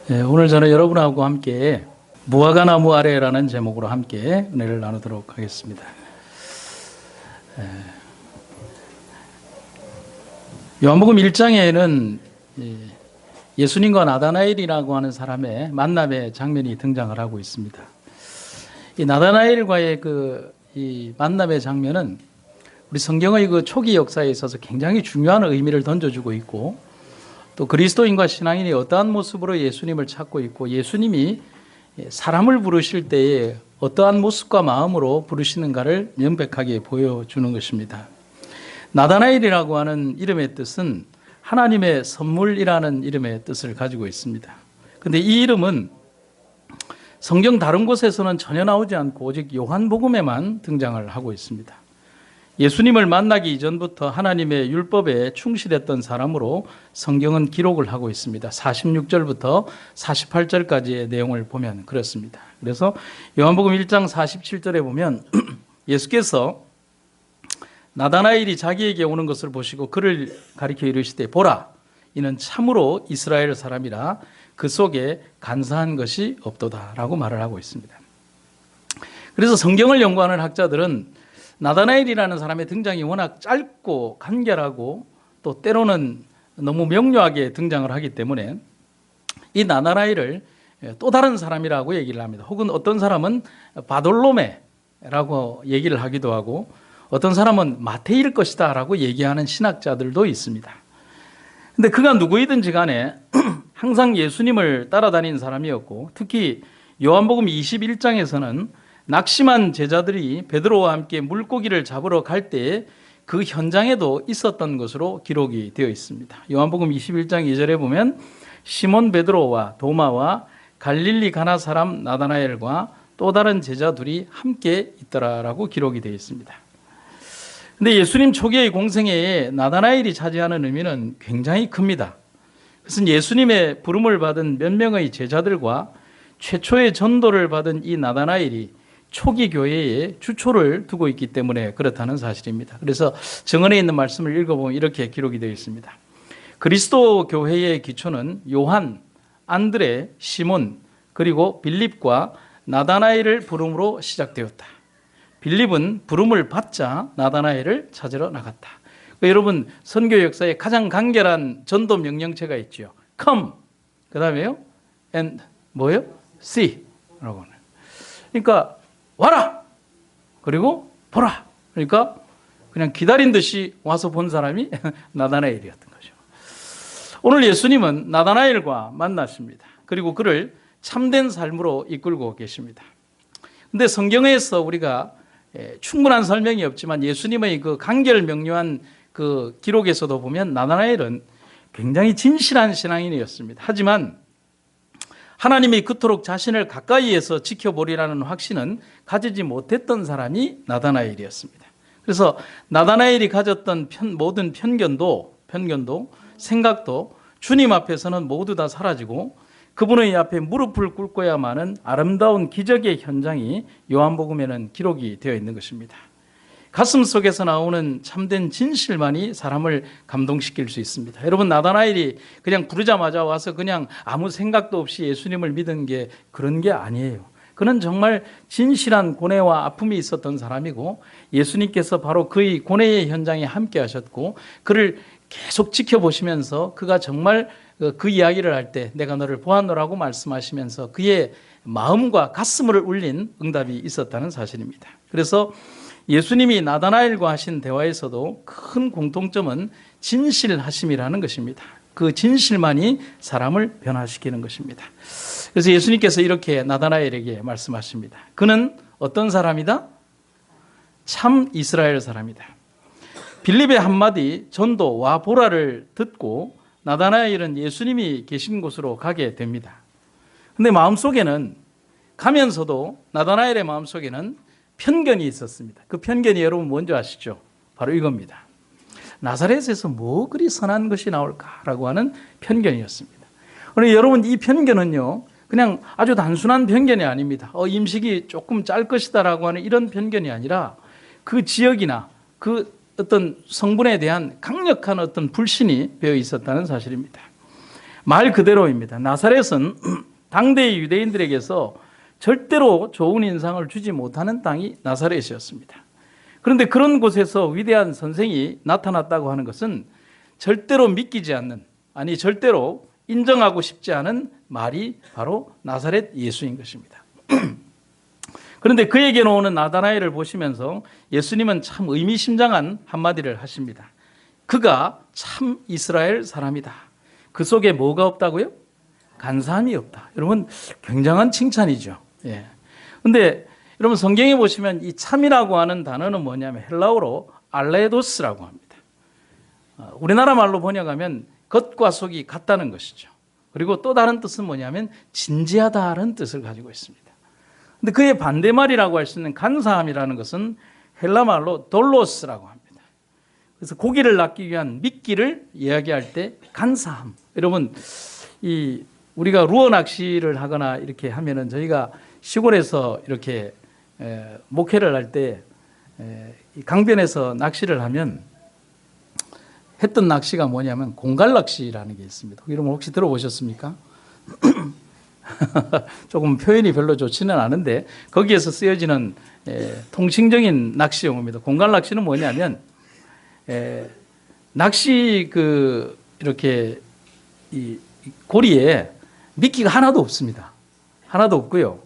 오늘 저는 여러분하고 함께 무화과나무 아래라는 제목으로 함께 은혜를 나누도록 하겠습니다. 요한복음 1장에는 예수님과 나다나엘이라고 하는 사람의 만남의 장면이 등장을 하고 있습니다. 이 나다나엘과의 이 만남의 장면은 우리 성경의 그 초기 역사에 있어서 굉장히 중요한 의미를 던져주고 있고, 또 그리스도인과 신앙인이 어떠한 모습으로 예수님을 찾고 있고, 예수님이 사람을 부르실 때에 어떠한 모습과 마음으로 부르시는가를 명백하게 보여주는 것입니다. 나다나엘이라고 하는 이름의 뜻은 하나님의 선물이라는 이름의 뜻을 가지고 있습니다. 그런데 이 이름은 성경 다른 곳에서는 전혀 나오지 않고 오직 요한복음에만 등장을 하고 있습니다. 예수님을 만나기 이전부터 하나님의 율법에 충실했던 사람으로 성경은 기록을 하고 있습니다. 46절부터 48절까지의 내용을 보면 그렇습니다. 그래서 요한복음 1장 47절에 보면 예수께서 나다나엘이 자기에게 오는 것을 보시고 그를 가리켜 이르시되, 보라, 이는 참으로 이스라엘 사람이라 그 속에 간사한 것이 없도다 라고 말을 하고 있습니다. 그래서 성경을 연구하는 학자들은 나다나엘이라는 사람의 등장이 워낙 짧고 간결하고 또 때로는 너무 명료하게 등장을 하기 때문에 이 나다나엘을 또 다른 사람이라고 얘기를 합니다. 혹은 어떤 사람은 바돌로메라고 얘기를 하기도 하고, 어떤 사람은 마태일 것이다 라고 얘기하는 신학자들도 있습니다. 근데 그가 누구이든지 간에 항상 예수님을 따라다닌 사람이었고, 특히 요한복음 21장에서는 낙심한 제자들이 베드로와 함께 물고기를 잡으러 갈 때에 그 현장에도 있었던 것으로 기록이 되어 있습니다. 요한복음 21장 2절에 보면 시몬 베드로와 도마와 갈릴리 가나 사람 나다나엘과 또 다른 제자 둘이 함께 있더라라고 기록이 되어 있습니다. 근데 예수님 초기의 공생애에 나다나엘이 차지하는 의미는 굉장히 큽니다. 그것은 예수님의 부름을 받은 몇 명의 제자들과 최초의 전도를 받은 이 나다나엘이 초기 교회에 주초를 두고 있기 때문에 그렇다는 사실입니다. 그래서 정언에 있는 말씀을 읽어보면 이렇게 기록이 되어 있습니다. 그리스도 교회의 기초는 요한, 안드레, 시몬, 그리고 빌립과 나다나엘을 부름으로 시작되었다. 빌립은 부름을 받자 나다나엘을 찾으러 나갔다. 여러분, 선교 역사에 가장 간결한 전도 명령체가 있죠. Come, 그 다음에요, and 뭐예요? See 라고 하는. 그러니까 와라! 그리고 보라! 그러니까 그냥 기다린 듯이 와서 본 사람이 나다나엘이었던 거죠. 오늘 예수님은 나다나엘과 만났습니다. 그리고 그를 참된 삶으로 이끌고 계십니다. 그런데 성경에서 우리가 충분한 설명이 없지만 예수님의 그 간결 명료한 그 기록에서도 보면 나다나엘은 굉장히 진실한 신앙인이었습니다. 하지만 하나님이 그토록 자신을 가까이에서 지켜보리라는 확신은 가지지 못했던 사람이 나다나엘이었습니다. 그래서 나다나엘이 가졌던 모든 편견도 생각도 주님 앞에서는 모두 다 사라지고 그분의 앞에 무릎을 꿇고야만은 아름다운 기적의 현장이 요한복음에는 기록이 되어 있는 것입니다. 가슴 속에서 나오는 참된 진실만이 사람을 감동시킬 수 있습니다. 여러분, 나다나엘이 그냥 부르자마자 와서 그냥 아무 생각도 없이 예수님을 믿은 게 그런 게 아니에요. 그는 정말 진실한 고뇌와 아픔이 있었던 사람이고, 예수님께서 바로 그의 고뇌의 현장에 함께 하셨고, 그를 계속 지켜보시면서 그가 정말 그 이야기를 할 때 내가 너를 보았노라고 말씀하시면서 그의 마음과 가슴을 울린 응답이 있었다는 사실입니다. 그래서 예수님이 나다나엘과 하신 대화에서도 큰 공통점은 진실하심이라는 것입니다. 그 진실만이 사람을 변화시키는 것입니다. 그래서 예수님께서 이렇게 나다나엘에게 말씀하십니다. 그는 어떤 사람이다? 참 이스라엘 사람이다. 빌립의 한마디 전도 와 보라를 듣고 나다나엘은 예수님이 계신 곳으로 가게 됩니다. 그런데 마음속에는, 가면서도 나다나엘의 마음속에는 편견이 있었습니다. 그 편견이 여러분 뭔지 아시죠? 바로 이겁니다. 나사렛에서 뭐 그리 선한 것이 나올까라고 하는 편견이었습니다. 그런데 여러분, 이 편견은요, 그냥 아주 단순한 편견이 아닙니다. 임식이 조금 짤 것이다라고 하는 이런 편견이 아니라 그 지역이나 그 어떤 성분에 대한 강력한 어떤 불신이 배어 있었다는 사실입니다. 말 그대로입니다. 나사렛은 당대의 유대인들에게서 절대로 좋은 인상을 주지 못하는 땅이 나사렛이었습니다. 그런데 그런 곳에서 위대한 선생이 나타났다고 하는 것은 절대로 믿기지 않는, 아니 절대로 인정하고 싶지 않은 말이 바로 나사렛 예수인 것입니다. 그런데 그에게 오는 나다나엘을 보시면서 예수님은 참 의미심장한 한마디를 하십니다. 그가 참 이스라엘 사람이다. 그 속에 뭐가 없다고요? 간사함이 없다. 여러분, 굉장한 칭찬이죠. 예. 근데 여러분, 성경에 보시면 이 참이라고 하는 단어는 뭐냐면 헬라어로 알레도스라고 합니다. 우리나라 말로 번역하면 겉과 속이 같다는 것이죠. 그리고 또 다른 뜻은 뭐냐면 진지하다는 뜻을 가지고 있습니다. 근데 그의 반대말이라고 할 수 있는 간사함이라는 것은 헬라 말로 돌로스라고 합니다. 그래서 고기를 낚기 위한 미끼를 이야기할 때 간사함. 여러분, 우리가 루어 낚시를 하거나 이렇게 하면은 저희가 시골에서 이렇게 목회를 할 때 강변에서 낚시를 하면 했던 낚시가 뭐냐면 공갈 낚시라는 게 있습니다. 여러분 혹시 들어보셨습니까? 조금 표현이 별로 좋지는 않은데 거기에서 쓰여지는 통칭적인 낚시 용어입니다. 공갈 낚시는 뭐냐면 낚시 이렇게 이 고리에 미끼가 하나도 없습니다. 하나도 없고요.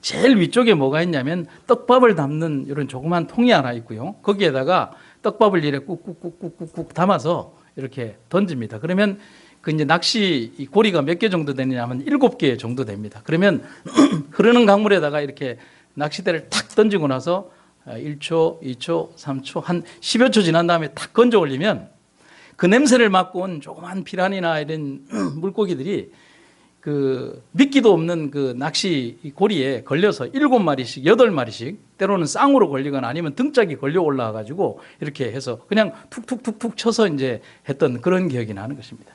제일 위쪽에 뭐가 있냐면 떡밥을 담는 이런 조그만 통이 하나 있고요. 거기에다가 떡밥을 이렇게 꾹꾹꾹꾹꾹 담아서 이렇게 던집니다. 그러면 그 이제 낚시 고리가 몇 개 정도 되느냐면 7개 정도 됩니다. 그러면 흐르는 강물에다가 이렇게 낚싯대를 탁 던지고 나서 1초, 2초, 3초, 한 10여 초 지난 다음에 탁 건져 올리면 그 냄새를 맡고 온 조그만 피라니나 이런 물고기들이 그 미끼도 없는 그 낚시 고리에 걸려서 7마리씩, 8마리씩 때로는 쌍으로 걸리거나 아니면 등짝이 걸려 올라와 가지고 이렇게 해서 그냥 툭툭툭툭 쳐서 이제 했던 그런 기억이 나는 것입니다.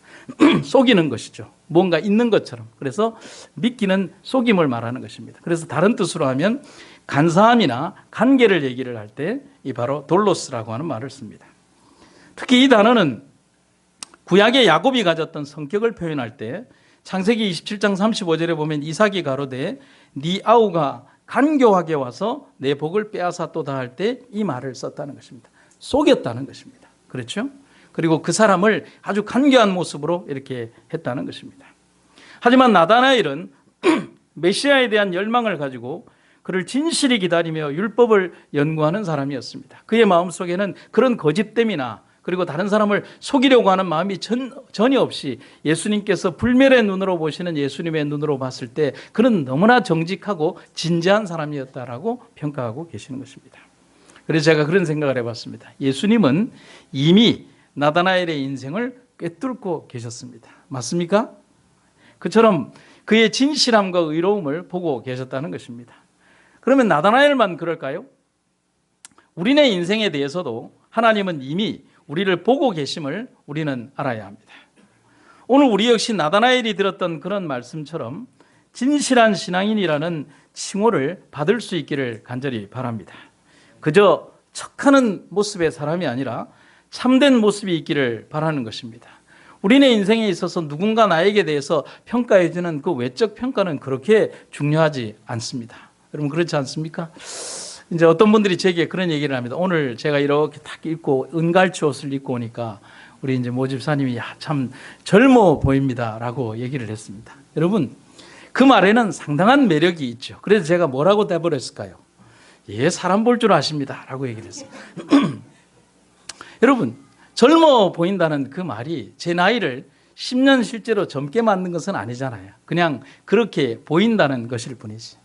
속이는 것이죠. 뭔가 있는 것처럼. 그래서 미끼는 속임을 말하는 것입니다. 그래서 다른 뜻으로 하면 간사함이나 간계를 얘기를 할 때 이 바로 돌로스라고 하는 말을 씁니다. 특히 이 단어는 구약의 야곱이 가졌던 성격을 표현할 때 창세기 27장 35절에 보면 이삭이 가로되 네 아우가 간교하게 와서 내 복을 빼앗았도다 할 때 이 말을 썼다는 것입니다. 속였다는 것입니다. 그렇죠? 그리고 그 사람을 아주 간교한 모습으로 이렇게 했다는 것입니다. 하지만 나다나엘은 메시아에 대한 열망을 가지고 그를 진실히 기다리며 율법을 연구하는 사람이었습니다. 그의 마음속에는 그런 거짓됨이나 그리고 다른 사람을 속이려고 하는 마음이 전혀 없이 예수님께서 불멸의 눈으로 보시는 예수님의 눈으로 봤을 때 그는 너무나 정직하고 진지한 사람이었다라고 평가하고 계시는 것입니다. 그래서 제가 그런 생각을 해봤습니다. 예수님은 이미 나다나엘의 인생을 꿰뚫고 계셨습니다. 맞습니까? 그처럼 그의 진실함과 의로움을 보고 계셨다는 것입니다. 그러면 나다나엘만 그럴까요? 우리네 인생에 대해서도 하나님은 이미 우리를 보고 계심을 우리는 알아야 합니다. 오늘 우리 역시 나다나엘이 들었던 그런 말씀처럼 진실한 신앙인이라는 칭호를 받을 수 있기를 간절히 바랍니다. 그저 척하는 모습의 사람이 아니라 참된 모습이 있기를 바라는 것입니다. 우리네 인생에 있어서 누군가 나에게 대해서 평가해 주는 그 외적 평가는 그렇게 중요하지 않습니다. 여러분 그렇지 않습니까? 이제 어떤 분들이 제게 그런 얘기를 합니다. 오늘 제가 이렇게 딱 입고 은갈치 옷을 입고 오니까 우리 이제 모 집사님이 참 젊어 보입니다라고 얘기를 했습니다. 여러분 그 말에는 상당한 매력이 있죠. 그래서 제가 뭐라고 대버렸을까요? 예, 사람 볼 줄 아십니다라고 얘기를 했습니다. 여러분 젊어 보인다는 그 말이 제 나이를 10년 실제로 젊게 만든 것은 아니잖아요. 그냥 그렇게 보인다는 것일 뿐이지.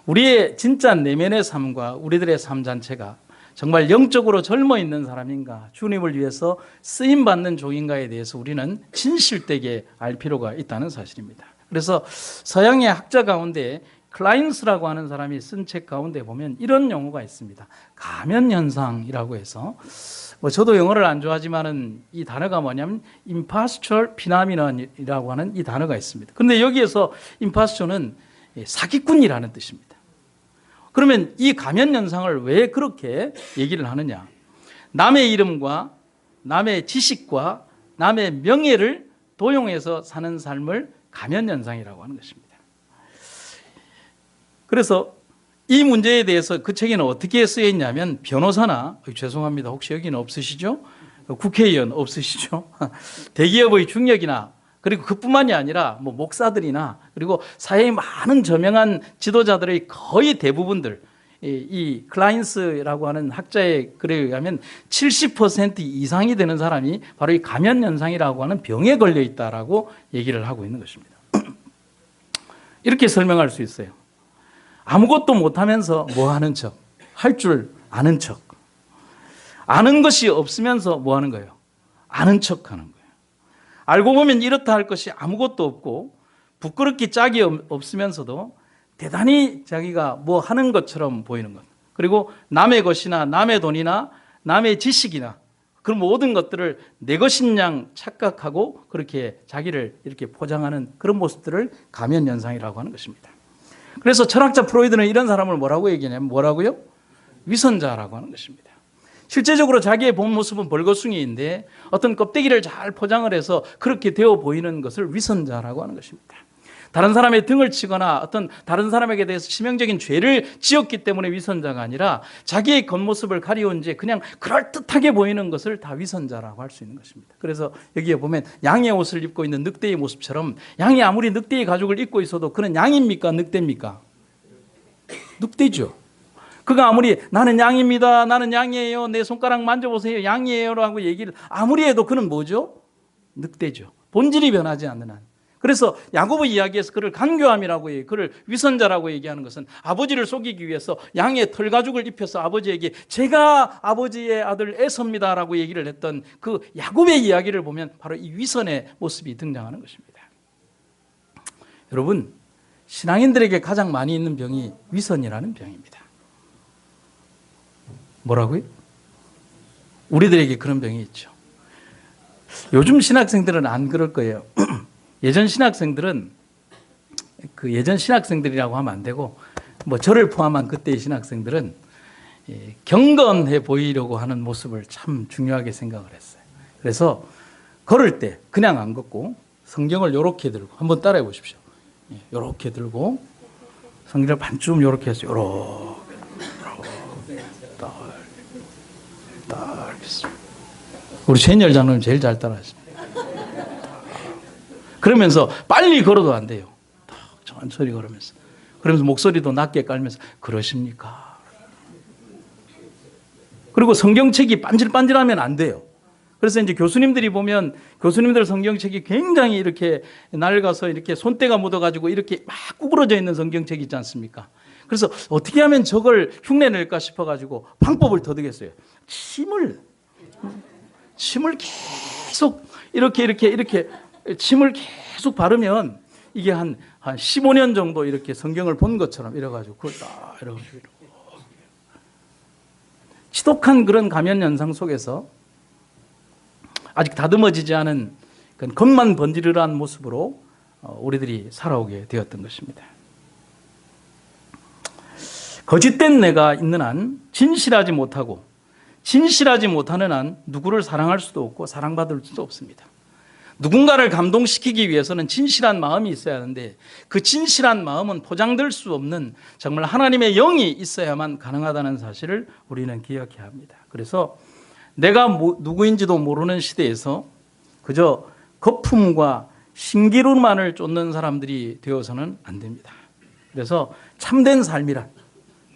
우리의 진짜 내면의 삶과 우리들의 삶 자체가 정말 영적으로 젊어 있는 사람인가, 주님을 위해서 쓰임받는 종인가에 대해서 우리는 진실되게 알 필요가 있다는 사실입니다. 그래서 서양의 학자 가운데 클라인스라고 하는 사람이 쓴 책 가운데 보면 이런 용어가 있습니다. 가면현상이라고 해서 저도 영어를 안 좋아하지만은 이 단어가 뭐냐면 imposter phenomenon이라고 하는 이 단어가 있습니다. 그런데 여기에서 imposter는 사기꾼이라는 뜻입니다. 그러면 이 가면현상을 왜 그렇게 얘기를 하느냐? 남의 이름과 남의 지식과 남의 명예를 도용해서 사는 삶을 가면연상이라고 하는 것입니다. 그래서 이 문제에 대해서 그 책에는 어떻게 쓰여 있냐면 변호사나 죄송합니다. 혹시 여기는 없으시죠? 국회의원 없으시죠? 대기업의 중역이나 그리고 그뿐만이 아니라 뭐 목사들이나 그리고 사회의 많은 저명한 지도자들의 거의 대부분들 이 클라인스라고 하는 학자의 글에 의하면 70% 이상이 되는 사람이 바로 이 가면연상이라고 하는 병에 걸려 있다라고 얘기를 하고 있는 것입니다. 이렇게 설명할 수 있어요. 아무것도 못하면서 뭐 하는 척, 할 줄 아는 척, 아는 것이 없으면서 뭐 하는 거예요? 아는 척 하는 거예요. 알고 보면 이렇다 할 것이 아무것도 없고 부끄럽기 짝이 없으면서도 대단히 자기가 뭐 하는 것처럼 보이는 것. 그리고 남의 것이나 남의 돈이나 남의 지식이나 그런 모든 것들을 내 것인 양 착각하고 그렇게 자기를 이렇게 포장하는 그런 모습들을 가면연상이라고 하는 것입니다. 그래서 철학자 프로이드는 이런 사람을 뭐라고 얘기하냐면 뭐라고요? 위선자라고 하는 것입니다. 실제적으로 자기의 본 모습은 벌거숭이인데 어떤 껍데기를 잘 포장을 해서 그렇게 되어 보이는 것을 위선자라고 하는 것입니다. 다른 사람의 등을 치거나 어떤 다른 사람에게 대해서 치명적인 죄를 지었기 때문에 위선자가 아니라 자기의 겉모습을 가리운 채 그냥 그럴듯하게 보이는 것을 다 위선자라고 할 수 있는 것입니다. 그래서 여기에 보면 양의 옷을 입고 있는 늑대의 모습처럼 양이 아무리 늑대의 가죽을 입고 있어도 그는 양입니까? 늑대입니까? 늑대죠. 그가 아무리 나는 양입니다. 나는 양이에요. 내 손가락 만져보세요. 양이에요. 라고 얘기를 아무리 해도 그는 뭐죠? 늑대죠. 본질이 변하지 않는 한. 그래서 야고보 이야기에서 그를 간교함이라고 얘기해요. 그를 위선자라고 얘기하는 것은 아버지를 속이기 위해서 양의 털가죽을 입혀서 아버지에게 제가 아버지의 아들 에서입니다 라고 얘기를 했던 그 야곱의 이야기를 보면 바로 이 위선의 모습이 등장하는 것입니다. 여러분, 신앙인들에게 가장 많이 있는 병이 위선이라는 병입니다. 뭐라고요? 우리들에게 그런 병이 있죠. 요즘 신학생들은 안 그럴 거예요. 예전 신학생들은 예전 신학생들이라고 하면 안 되고 뭐 저를 포함한 그때의 신학생들은 경건해 보이려고 하는 모습을 참 중요하게 생각을 했어요. 그래서 걸을 때 그냥 안 걷고 성경을 이렇게 들고 한번 따라해 보십시오. 이렇게 들고 성경을 반쯤 이렇게 해서 이렇게 딱 우리 최인열 장로님 제일 잘 따라하십니다. 그러면서 빨리 걸어도 안 돼요. 천천히 걸으면서. 그러면서 목소리도 낮게 깔면서 그러십니까? 그리고 성경책이 반질반질하면 안 돼요. 그래서 이제 교수님들이 보면 교수님들 성경책이 굉장히 이렇게 낡아서 이렇게 손때가 묻어가지고 이렇게 막 구부러져 있는 성경책이 있지 않습니까? 그래서 어떻게 하면 저걸 흉내낼까 싶어가지고 방법을 터득했어요. 침을 계속 이렇게 침을 계속 바르면 이게 한 15년 정도 이렇게 성경을 본 것처럼 이래가지고 그걸 딱 이러고 지독한 그런 가면 현상 속에서 아직 다듬어지지 않은 겉만 번지르르한 모습으로 우리들이 살아오게 되었던 것입니다. 거짓된 내가 있는 한 진실하지 못하고 진실하지 못하는 한 누구를 사랑할 수도 없고 사랑받을 수도 없습니다. 누군가를 감동시키기 위해서는 진실한 마음이 있어야 하는데 그 진실한 마음은 포장될 수 없는 정말 하나님의 영이 있어야만 가능하다는 사실을 우리는 기억해야 합니다. 그래서 내가 누구인지도 모르는 시대에서 그저 거품과 신기루만을 쫓는 사람들이 되어서는 안 됩니다. 그래서 참된 삶이란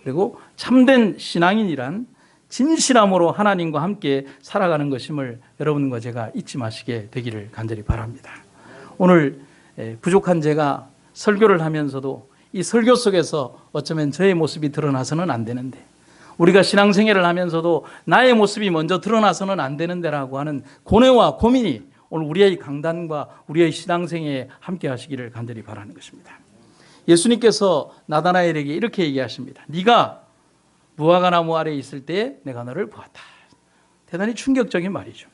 그리고 참된 신앙인이란 진실함으로 하나님과 함께 살아가는 것임을 여러분과 제가 잊지 마시게 되기를 간절히 바랍니다. 오늘 부족한 제가 설교를 하면서도 이 설교 속에서 어쩌면 저의 모습이 드러나서는 안 되는데 우리가 신앙생활을 하면서도 나의 모습이 먼저 드러나서는 안 되는데라고 하는 고뇌와 고민이 오늘 우리의 강단과 우리의 신앙생애에 함께 하시기를 간절히 바라는 것입니다. 예수님께서 나다나엘에게 이렇게 얘기하십니다. 네가 무화과나무 아래에 있을 때 내가 너를 보았다. 대단히 충격적인 말이죠.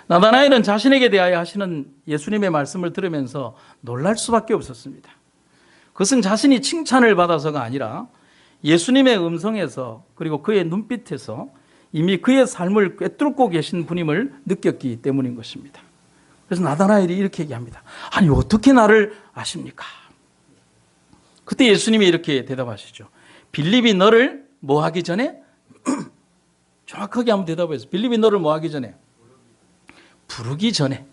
나다나엘은 자신에게 대하여 하시는 예수님의 말씀을 들으면서 놀랄 수밖에 없었습니다. 그것은 자신이 칭찬을 받아서가 아니라 예수님의 음성에서 그리고 그의 눈빛에서 이미 그의 삶을 꿰뚫고 계신 분임을 느꼈기 때문인 것입니다. 그래서 나다나엘이 이렇게 얘기합니다. 아니 어떻게 나를 아십니까? 그때 예수님이 이렇게 대답하시죠. 빌립이 너를 뭐 하기 전에? 정확하게 한번 대답해서 빌립이 너를 뭐 하기 전에? 부르기 전에.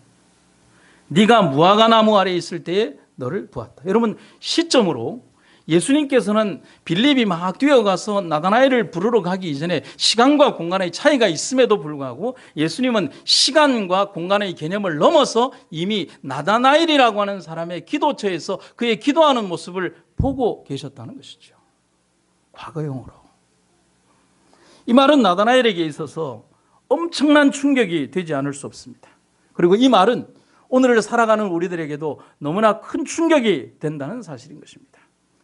네가 무화과 나무 아래에 있을 때에 너를 보았다. 여러분 시점으로 예수님께서는 빌립이 막 뛰어가서 나다나엘을 부르러 가기 이전에 시간과 공간의 차이가 있음에도 불구하고 예수님은 시간과 공간의 개념을 넘어서 이미 나다나엘이라고 하는 사람의 기도처에서 그의 기도하는 모습을 보고 계셨다는 것이죠. 과거형으로. 이 말은 나다나엘에게 있어서 엄청난 충격이 되지 않을 수 없습니다. 그리고 이 말은 오늘을 살아가는 우리들에게도 너무나 큰 충격이 된다는 사실인 것입니다.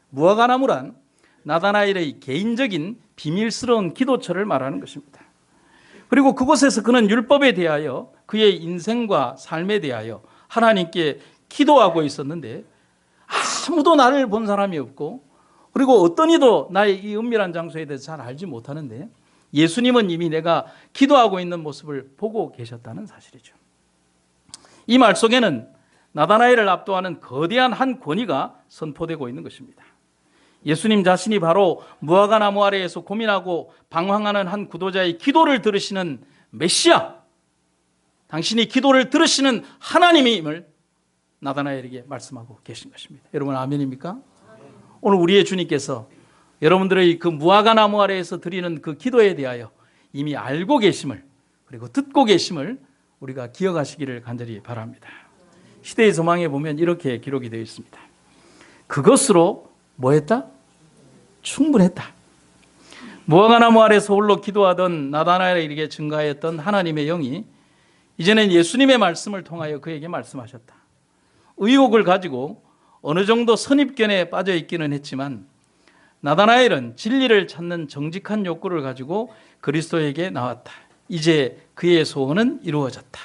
무화과 나무란 나다나엘의 개인적인 비밀스러운 기도처를 말하는 것입니다. 그리고 그곳에서 그는 율법에 대하여 그의 인생과 삶에 대하여 하나님께 기도하고 있었는데 아무도 나를 본 사람이 없고 그리고 어떤 이도 나의 이 은밀한 장소에 대해서 잘 알지 못하는데 예수님은 이미 내가 기도하고 있는 모습을 보고 계셨다는 사실이죠. 이 말 속에는 나다나엘을 압도하는 거대한 한 권위가 선포되고 있는 것입니다. 예수님 자신이 바로 무화과 나무 아래에서 고민하고 방황하는 한 구도자의 기도를 들으시는 메시아, 당신이 기도를 들으시는 하나님임을 나다나엘에게 말씀하고 계신 것입니다. 여러분 아멘입니까? 오늘 우리의 주님께서 여러분들의 그 무화과 나무 아래에서 드리는 그 기도에 대하여 이미 알고 계심을 그리고 듣고 계심을 우리가 기억하시기를 간절히 바랍니다. 시대의 소망에 보면 이렇게 기록이 되어 있습니다. 그것으로 뭐 했다? 충분했다. 무화과 나무 아래서 홀로 기도하던 나다나엘에게 증가했던 하나님의 영이 이제는 예수님의 말씀을 통하여 그에게 말씀하셨다. 의욕을 가지고 어느 정도 선입견에 빠져 있기는 했지만 나다나엘은 진리를 찾는 정직한 욕구를 가지고 그리스도에게 나왔다. 이제 그의 소원은 이루어졌다.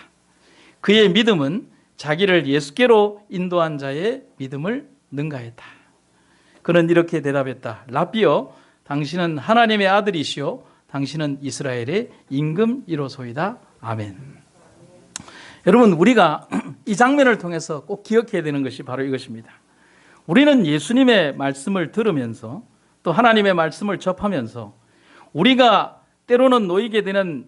그의 믿음은 자기를 예수께로 인도한 자의 믿음을 능가했다. 그는 이렇게 대답했다. 라비여, 당신은 하나님의 아들이시오. 당신은 이스라엘의 임금 1호소이다. 아멘. 여러분 우리가 이 장면을 통해서 꼭 기억해야 되는 것이 바로 이것입니다. 우리는 예수님의 말씀을 들으면서 또 하나님의 말씀을 접하면서 우리가 때로는 놓이게 되는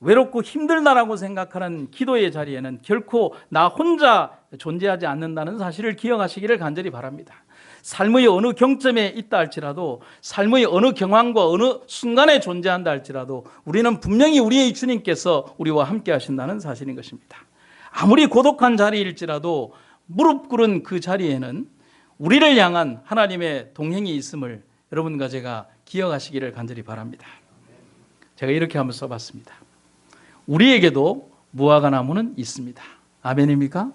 외롭고 힘들다라고 생각하는 기도의 자리에는 결코 나 혼자 존재하지 않는다는 사실을 기억하시기를 간절히 바랍니다. 삶의 어느 경점에 있다 할지라도 삶의 어느 경황과 어느 순간에 존재한다 할지라도 우리는 분명히 우리의 주님께서 우리와 함께 하신다는 사실인 것입니다. 아무리 고독한 자리일지라도 무릎 꿇은 그 자리에는 우리를 향한 하나님의 동행이 있음을 여러분과 제가 기억하시기를 간절히 바랍니다. 제가 이렇게 한번 써봤습니다. 우리에게도 무화과 나무는 있습니다. 아멘입니까?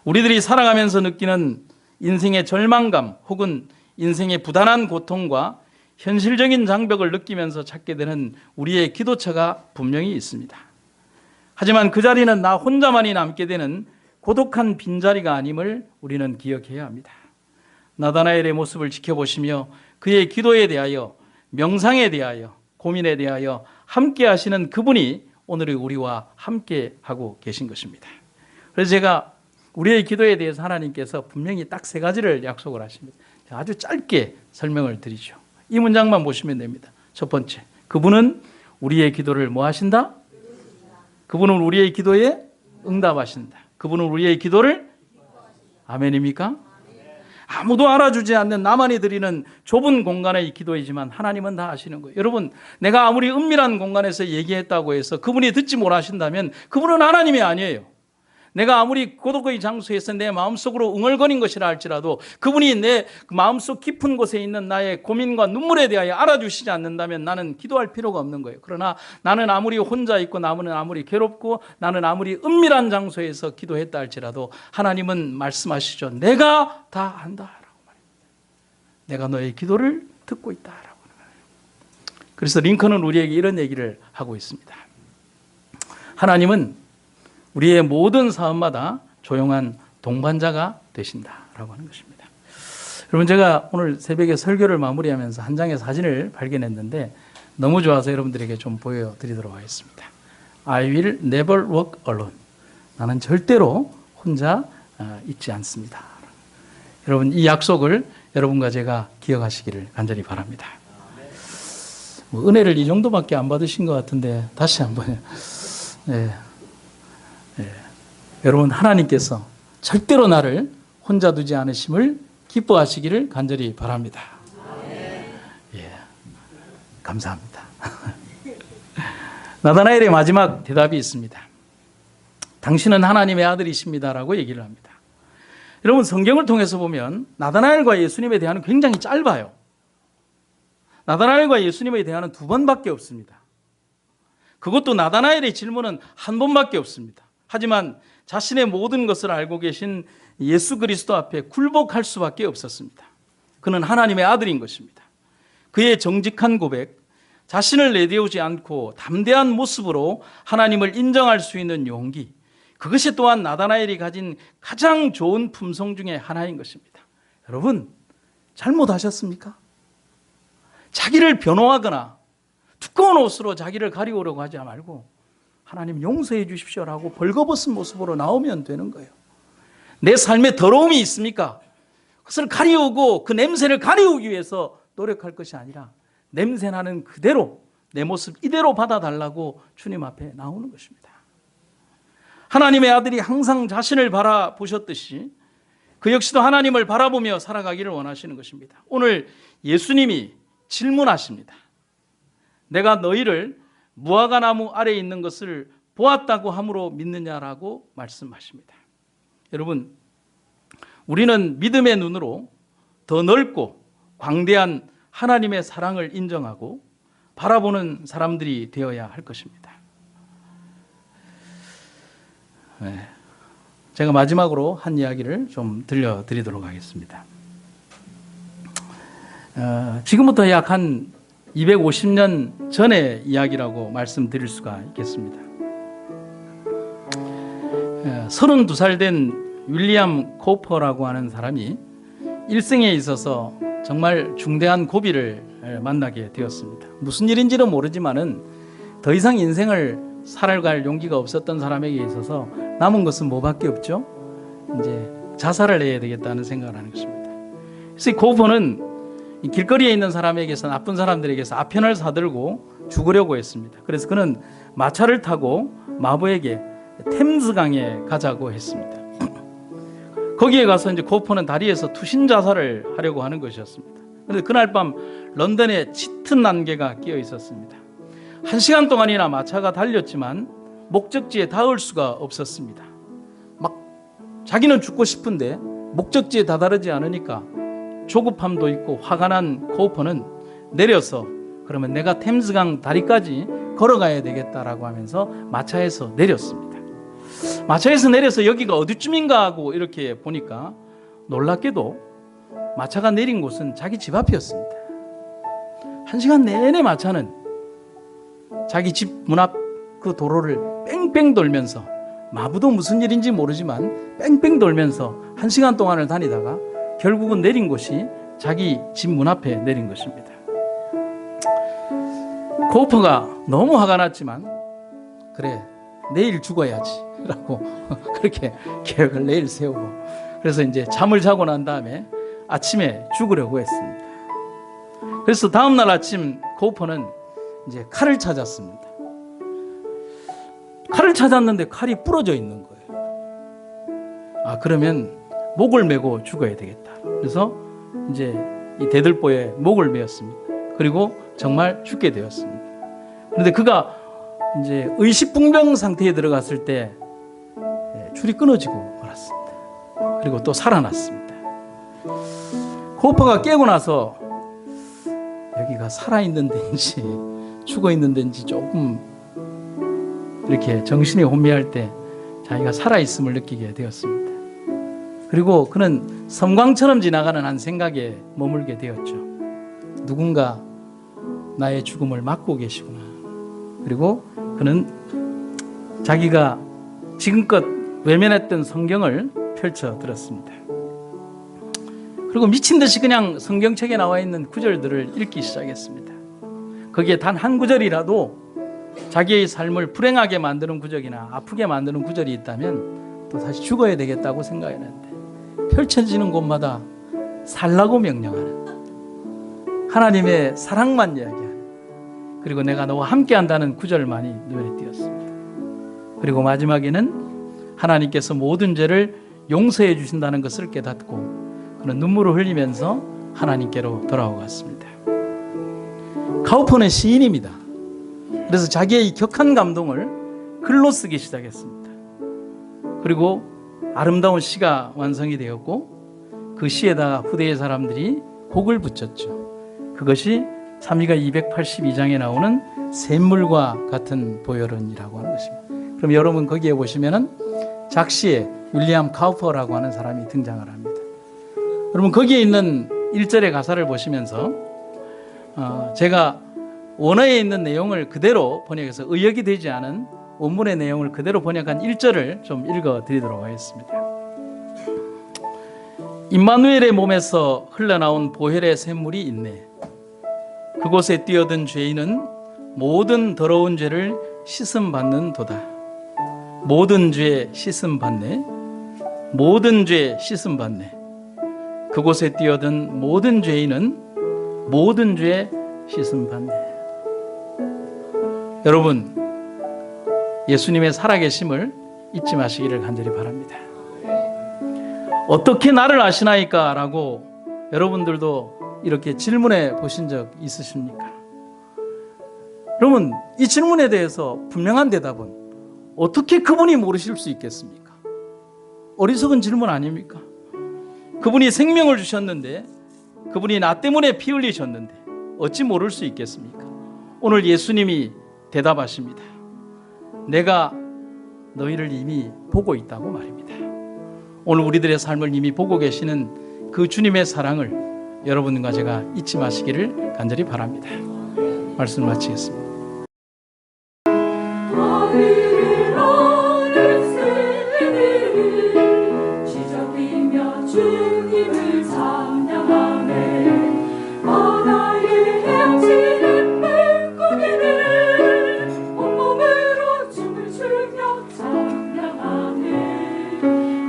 우리들이 살아가면서 느끼는 인생의 절망감 혹은 인생의 부단한 고통과 현실적인 장벽을 느끼면서 찾게 되는 우리의 기도처가 분명히 있습니다. 하지만 그 자리는 나 혼자만이 남게 되는 고독한 빈자리가 아님을 우리는 기억해야 합니다. 나다나엘의 모습을 지켜보시며 그의 기도에 대하여 명상에 대하여 고민에 대하여 함께 하시는 그분이 오늘의 우리와 함께 하고 계신 것입니다. 그래서 제가 우리의 기도에 대해서 하나님께서 분명히 딱 세 가지를 약속을 하십니다. 아주 짧게 설명을 드리죠. 이 문장만 보시면 됩니다. 첫 번째, 그분은 우리의 기도를 뭐 하신다? 그분은 우리의 기도에 응답하신다. 그분은 우리의 기도를 아멘입니까? 아무도 알아주지 않는 나만이 드리는 좁은 공간의 기도이지만 하나님은 다 아시는 거예요. 여러분, 내가 아무리 은밀한 공간에서 얘기했다고 해서 그분이 듣지 못하신다면 그분은 하나님이 아니에요. 내가 아무리 고독의 장소에서 내 마음속으로 웅얼거린 것이라 할지라도 그분이 내 마음속 깊은 곳에 있는 나의 고민과 눈물에 대하여 알아주시지 않는다면 나는 기도할 필요가 없는 거예요. 그러나 나는 아무리 혼자 있고 나는 아무리 괴롭고 나는 아무리 은밀한 장소에서 기도했다 할지라도 하나님은 말씀하시죠. 내가 다 안다라고 말합니다. 내가 너의 기도를 듣고 있다라고. 그래서 링컨은 우리에게 이런 얘기를 하고 있습니다. 하나님은 우리의 모든 사업마다 조용한 동반자가 되신다라고 하는 것입니다. 여러분, 제가 오늘 새벽에 설교를 마무리하면서 한 장의 사진을 발견했는데 너무 좋아서 여러분들에게 좀 보여드리도록 하겠습니다. I will never walk alone. 나는 절대로 혼자 있지 않습니다. 여러분, 이 약속을 여러분과 제가 기억하시기를 간절히 바랍니다. 은혜를 이 정도밖에 안 받으신 것 같은데 다시 한번 여러분, 하나님께서 절대로 나를 혼자 두지 않으심을 기뻐하시기를 간절히 바랍니다. 감사합니다. 나다나엘의 마지막 대답이 있습니다. 당신은 하나님의 아들이십니다라고 얘기를 합니다. 여러분, 성경을 통해서 보면 나다나엘과 예수님에 대한은 굉장히 짧아요. 나다나엘과 예수님에 대한은 2번밖에 없습니다. 그것도 나다나엘의 질문은 1번밖에 없습니다. 하지만 자신의 모든 것을 알고 계신 예수 그리스도 앞에 굴복할 수밖에 없었습니다. 그는 하나님의 아들인 것입니다. 그의 정직한 고백, 자신을 내세우지 않고 담대한 모습으로 하나님을 인정할 수 있는 용기, 그것이 또한 나다나엘이 가진 가장 좋은 품성 중에 하나인 것입니다. 여러분, 잘못하셨습니까? 자기를 변호하거나 두꺼운 옷으로 자기를 가리우려고 하지 말고 하나님 용서해 주십시오라고 벌거벗은 모습으로 나오면 되는 거예요. 내 삶에 더러움이 있습니까? 그것을 가리우고 그 냄새를 가리우기 위해서 노력할 것이 아니라 냄새나는 그대로 내 모습 이대로 받아달라고 주님 앞에 나오는 것입니다. 하나님의 아들이 항상 자신을 바라보셨듯이 그 역시도 하나님을 바라보며 살아가기를 원하시는 것입니다. 오늘 예수님이 질문하십니다. 내가 너희를 무화과 나무 아래에 있는 것을 보았다고 함으로 믿느냐라고 말씀하십니다. 여러분, 우리는 믿음의 눈으로 더 넓고 광대한 하나님의 사랑을 인정하고 바라보는 사람들이 되어야 할 것입니다. 제가 마지막으로 한 이야기를 좀 들려드리도록 하겠습니다. 지금부터 약 한 250년 전의 이야기라고 말씀드릴 수가 있겠습니다. 32살 된 윌리엄 코퍼라고 하는 사람이 일생에 있어서 정말 중대한 고비를 만나게 되었습니다. 무슨 일인지는 모르지만은 더 이상 인생을 살아갈 용기가 없었던 사람에게 있어서 남은 것은 뭐밖에 없죠? 이제 자살을 해야 되겠다는 생각을 하는 것입니다. 그래서 이 코퍼는 길거리에 있는 사람에게서, 나쁜 사람들에게서 아편을 사들고 죽으려고 했습니다. 그래서 그는 마차를 타고 마부에게 템스강에 가자고 했습니다. 거기에 가서 이제 코퍼는 다리에서 투신 자살을 하려고 하는 것이었습니다. 그런데 그날 밤 런던에 짙은 안개가 끼어 있었습니다. 1시간 동안이나 마차가 달렸지만 목적지에 닿을 수가 없었습니다. 막 자기는 죽고 싶은데 목적지에 다다르지 않으니까 조급함도 있고 화가 난 코퍼는 내려서 그러면 내가 템스강 다리까지 걸어가야 되겠다라고 하면서 마차에서 내렸습니다. 마차에서 내려서 여기가 어디쯤인가 하고 이렇게 보니까 놀랍게도 마차가 내린 곳은 자기 집 앞이었습니다. 1시간 내내 마차는 자기 집 문 앞 그 도로를 뺑뺑 돌면서, 마부도 무슨 일인지 모르지만 뺑뺑 돌면서 1시간 동안을 다니다가 결국은 내린 곳이 자기 집 문 앞에 내린 것입니다. 코퍼가 너무 화가 났지만 그래, 내일 죽어야지 라고 그렇게 계획을 내일 세우고, 그래서 이제 잠을 자고 난 다음에 아침에 죽으려고 했습니다. 그래서 다음날 아침 코퍼는 이제 칼을 찾았습니다. 칼을 찾았는데 칼이 부러져 있는 거예요. 그러면 목을 메고 죽어야 되겠다. 그래서 이제 이 대들보에 목을 메었습니다. 그리고 정말 죽게 되었습니다. 그런데 그가 이제 의식분명 상태에 들어갔을 때 줄이 끊어지고 말았습니다. 그리고 또 살아났습니다. 코퍼가 깨고 나서 여기가 살아있는 데인지 죽어있는 데인지 조금 이렇게 정신이 혼미할 때 자기가 살아있음을 느끼게 되었습니다. 그리고 그는 섬광처럼 지나가는 한 생각에 머물게 되었죠. 누군가 나의 죽음을 막고 계시구나. 그리고 그는 자기가 지금껏 외면했던 성경을 펼쳐 들었습니다. 그리고 미친 듯이 그냥 성경책에 나와 있는 구절들을 읽기 시작했습니다. 거기에 단 한 구절이라도 자기의 삶을 불행하게 만드는 구절이나 아프게 만드는 구절이 있다면 또 다시 죽어야 되겠다고 생각했는데 펼쳐지는 곳마다 살라고 명령하는 하나님의 사랑만 이야기하는, 그리고 내가 너와 함께한다는 구절만이 눈에 띄었습니다. 그리고 마지막에는 하나님께서 모든 죄를 용서해 주신다는 것을 깨닫고 그는 눈물을 흘리면서 하나님께로 돌아오갔습니다. 카우퍼는 시인입니다. 그래서 자기의 이 격한 감동을 글로 쓰기 시작했습니다. 그리고 아름다운 시가 완성이 되었고 그 시에다가 후대의 사람들이 곡을 붙였죠. 그것이 참미가 282장에 나오는 샘물과 같은 보혈은이라고 하는 것입니다. 그럼 여러분 거기에 보시면은 작시에 윌리엄 카우퍼라고 하는 사람이 등장을 합니다. 여러분 거기에 있는 1절의 가사를 보시면서 제가 원어에 있는 내용을 그대로 번역해서 의역이 되지 않은 원문의 내용을 그대로 번역한 1절을 좀 읽어드리도록 하겠습니다. 임마누엘의 몸에서 흘러나온 보혈의 샘물이 있네. 그곳에 뛰어든 죄인은 모든 더러운 죄를 씻음받는 도다. 모든 죄 씻음받네. 모든 죄 씻음받네. 그곳에 뛰어든 모든 죄인은 모든 죄 씻음받네. 여러분, 예수님의 살아계심을 잊지 마시기를 간절히 바랍니다. 어떻게 나를 아시나이까? 라고 여러분들도 이렇게 질문해 보신 적 있으십니까? 여러분, 이 질문에 대해서 분명한 대답은 어떻게 그분이 모르실 수 있겠습니까? 어리석은 질문 아닙니까? 그분이 생명을 주셨는데, 그분이 나 때문에 피 흘리셨는데 어찌 모를 수 있겠습니까? 오늘 예수님이 대답하십니다. 내가 너희를 이미 보고 있다고 말입니다. 오늘 우리들의 삶을 이미 보고 계시는 그 주님의 사랑을 여러분과 제가 잊지 마시기를 간절히 바랍니다. 말씀을 마치겠습니다. 주님을 찬양하네. 바다의 헤엄치는 물고기를 온몸으로 춤을 추며 찬양하네.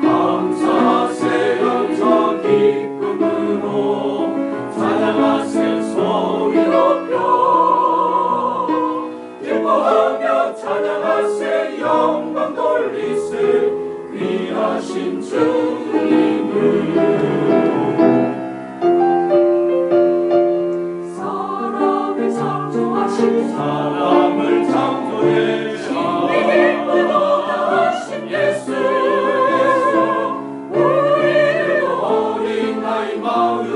감사하세 영적 기쁨으로 찬양하세 소리 높여 기뻐하며 찬양하세 영광 돌리세 귀하신 주님을. 사람을 창조해 신비로운 예수 우리를 어린 나이 마음에